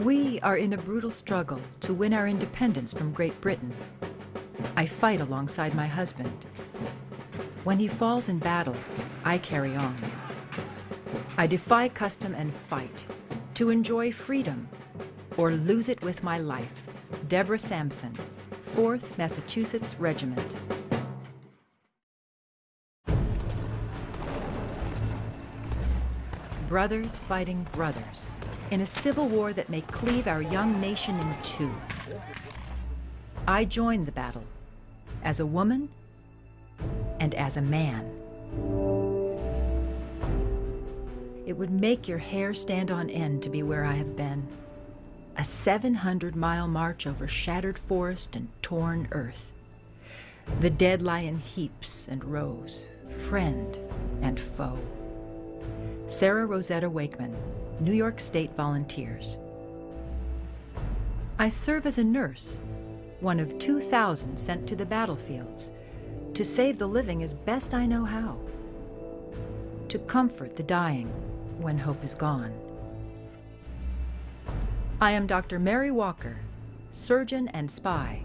We are in a brutal struggle to win our independence from Great Britain. I fight alongside my husband. When he falls in battle, I carry on. I defy custom and fight to enjoy freedom or lose it with my life. Deborah Sampson, 4th Massachusetts Regiment. Brothers fighting brothers in a civil war that may cleave our young nation in two. I joined the battle as a woman and as a man. It would make your hair stand on end to be where I have been. A 700-mile march over shattered forest and torn earth. The dead lie in heaps and rows, friend and foe. Sarah Rosetta Wakeman, New York State Volunteers. I serve as a nurse, one of 2,000 sent to the battlefields, to save the living as best I know how, to comfort the dying when hope is gone. I am Dr. Mary Walker, surgeon and spy,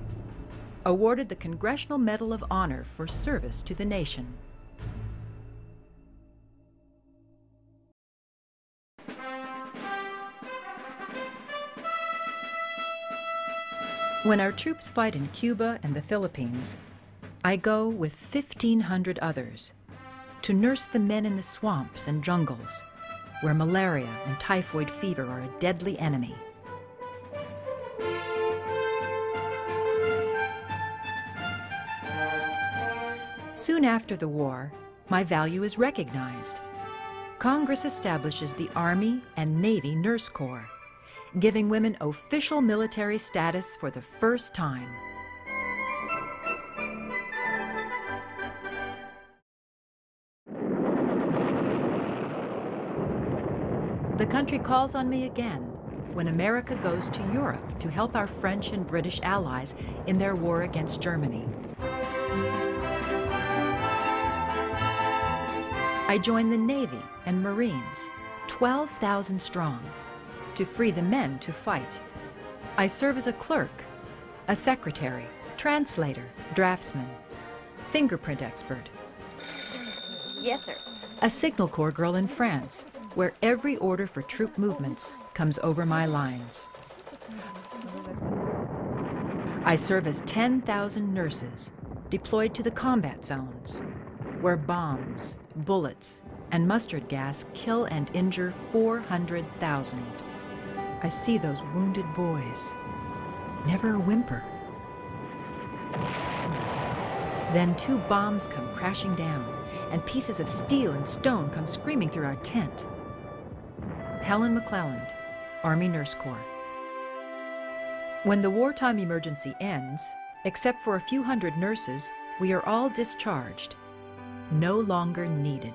awarded the Congressional Medal of Honor for service to the nation. When our troops fight in Cuba and the Philippines, I go with 1,500 others to nurse the men in the swamps and jungles where malaria and typhoid fever are a deadly enemy. Soon after the war, my value is recognized. Congress establishes the Army and Navy Nurse Corps, giving women official military status for the first time. The country calls on me again when America goes to Europe to help our French and British allies in their war against Germany. I join the Navy and Marines, 12,000 strong, to free the men to fight. I serve as a clerk, a secretary, translator, draftsman, fingerprint expert. Yes, sir. A Signal Corps girl in France, where every order for troop movements comes over my lines. I serve as 10,000 nurses deployed to the combat zones, where bombs, bullets, and mustard gas kill and injure 400,000. I see those wounded boys, never a whimper. Then 2 bombs come crashing down, and pieces of steel and stone come screaming through our tent. Helen McClelland, Army Nurse Corps. When the wartime emergency ends, except for a few hundred nurses, we are all discharged, no longer needed.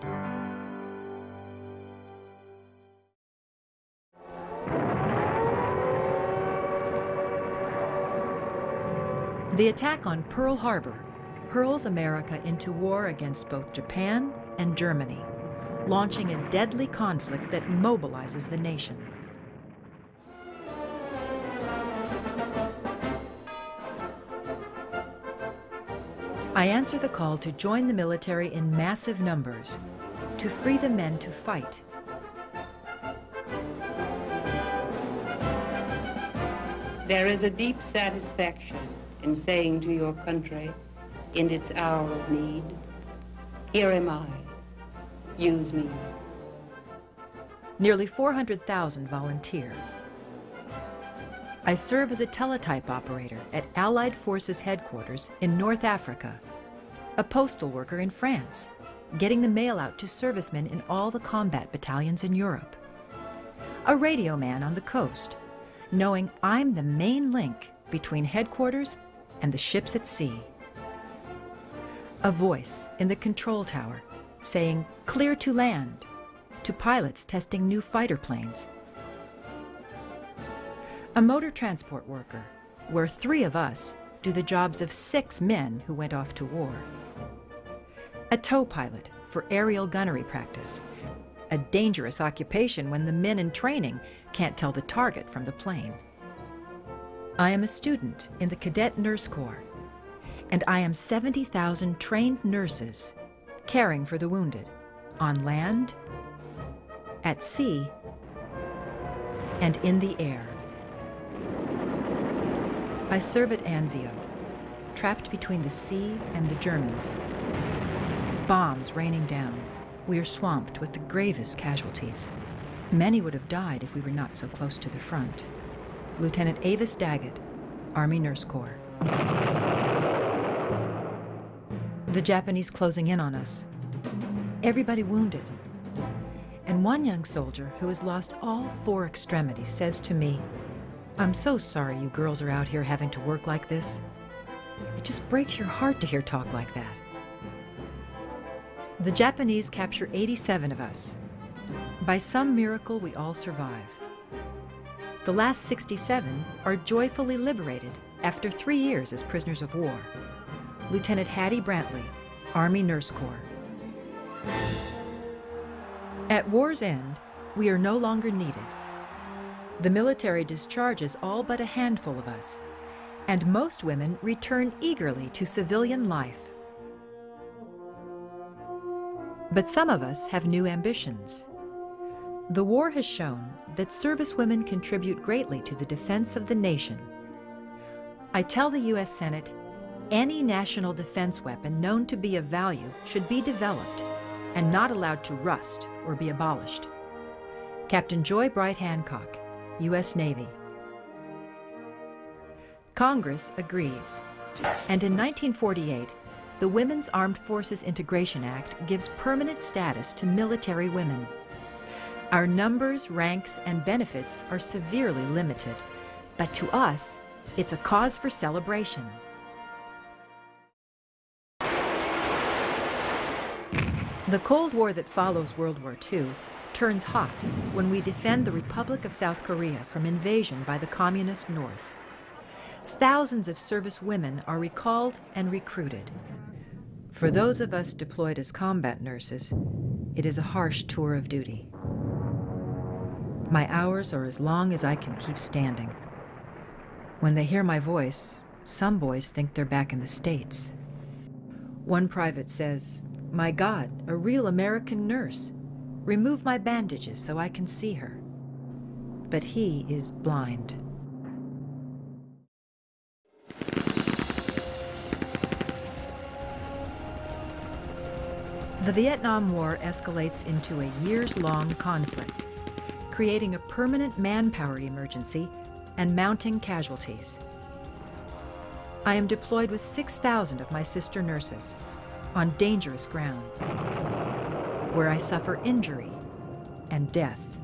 The attack on Pearl Harbor hurls America into war against both Japan and Germany, launching a deadly conflict that mobilizes the nation. I answer the call to join the military in massive numbers, to free the men to fight. There is a deep satisfaction in saying to your country, in its hour of need, here am I, use me. Nearly 400,000 volunteer. I serve as a teletype operator at Allied Forces headquarters in North Africa, a postal worker in France, getting the mail out to servicemen in all the combat battalions in Europe, a radio man on the coast, knowing I'm the main link between headquarters and the ships at sea. A voice in the control tower saying, "Clear to land," to pilots testing new fighter planes. A motor transport worker, where 3 of us do the jobs of 6 men who went off to war. A tow pilot for aerial gunnery practice, a dangerous occupation when the men in training can't tell the target from the plane. I am a student in the Cadet Nurse Corps, and I am 70,000 trained nurses caring for the wounded on land, at sea, and in the air. I serve at Anzio, trapped between the sea and the Germans. Bombs raining down. We are swamped with the gravest casualties. Many would have died if we were not so close to the front. Lieutenant Avis Daggett, Army Nurse Corps. The Japanese closing in on us. Everybody wounded. And one young soldier who has lost all 4 extremities says to me, "I'm so sorry you girls are out here having to work like this. It just breaks your heart to hear talk like that." The Japanese capture 87 of us. By some miracle, we all survive. The last 67 are joyfully liberated after 3 years as prisoners of war. Lieutenant Hattie Brantley, Army Nurse Corps. At war's end, we are no longer needed. The military discharges all but a handful of us, and most women return eagerly to civilian life. But some of us have new ambitions. The war has shown that servicewomen contribute greatly to the defense of the nation. I tell the U.S. Senate, any national defense weapon known to be of value should be developed and not allowed to rust or be abolished. Captain Joy Bright Hancock, U.S. Navy. Congress agrees, and in 1948, the Women's Armed Forces Integration Act gives permanent status to military women. Our numbers, ranks, and benefits are severely limited, but to us, it's a cause for celebration. The Cold War that follows World War II turns hot when we defend the Republic of South Korea from invasion by the Communist North. Thousands of service women are recalled and recruited. For those of us deployed as combat nurses, it is a harsh tour of duty. My hours are as long as I can keep standing. When they hear my voice, some boys think they're back in the States. One private says, "My God, a real American nurse. Remove my bandages so I can see her." But he is blind. The Vietnam War escalates into a years-long conflict, creating a permanent manpower emergency and mounting casualties. I am deployed with 6,000 of my sister nurses on dangerous ground, where I suffer injury and death.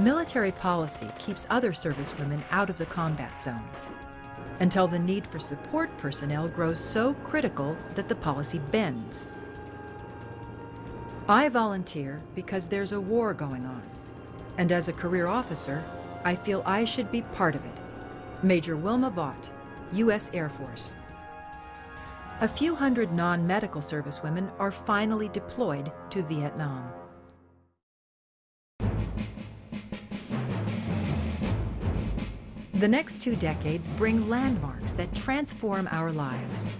Military policy keeps other servicewomen out of the combat zone, until the need for support personnel grows so critical that the policy bends. I volunteer because there's a war going on, and as a career officer, I feel I should be part of it. Major Wilma Vaught, U.S. Air Force. A few hundred non-medical servicewomen are finally deployed to Vietnam. The next 2 decades bring landmarks that transform our lives.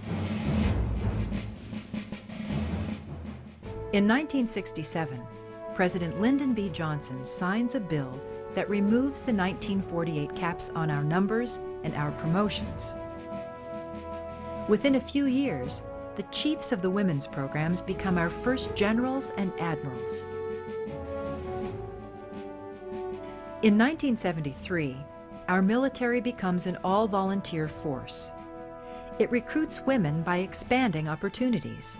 In 1967, President Lyndon B. Johnson signs a bill that removes the 1948 caps on our numbers and our promotions. Within a few years, the chiefs of the women's programs become our first generals and admirals. In 1973, our military becomes an all-volunteer force. It recruits women by expanding opportunities.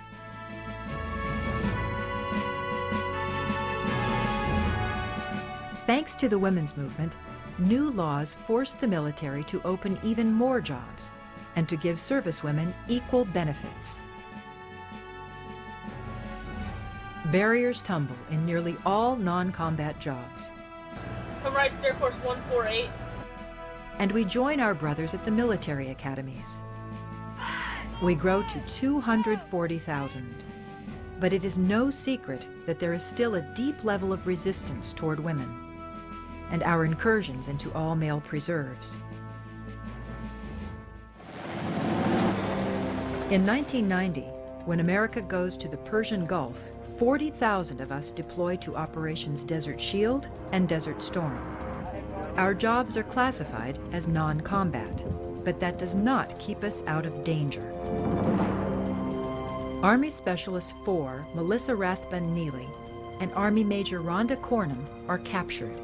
Thanks to the women's movement, new laws forced the military to open even more jobs and to give servicewomen equal benefits. Barriers tumble in nearly all non-combat jobs. Come right, stair course 148. And we join our brothers at the military academies. We grow to 240,000. But it is no secret that there is still a deep level of resistance toward women and our incursions into all-male preserves. In 1990, when America goes to the Persian Gulf, 40,000 of us deploy to Operations Desert Shield and Desert Storm. Our jobs are classified as non-combat, but that does not keep us out of danger. Army Specialist 4 Melissa Rathbun Neely and Army Major Rhonda Cornum are captured.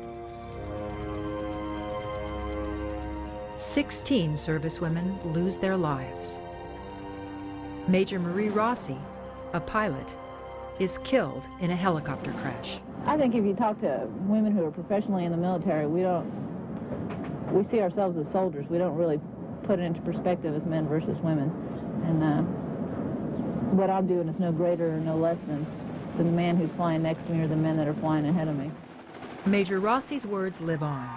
16 servicewomen lose their lives. Major Marie Rossi, a pilot, is killed in a helicopter crash. I think if you talk to women who are professionally in the military, we see ourselves as soldiers. We don't really put it into perspective as men versus women. And what I'm doing is no greater or no less than the man who's flying next to me or the men that are flying ahead of me. Major Rossi's words live on.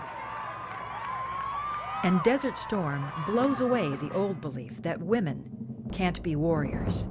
And Desert Storm blows away the old belief that women can't be warriors.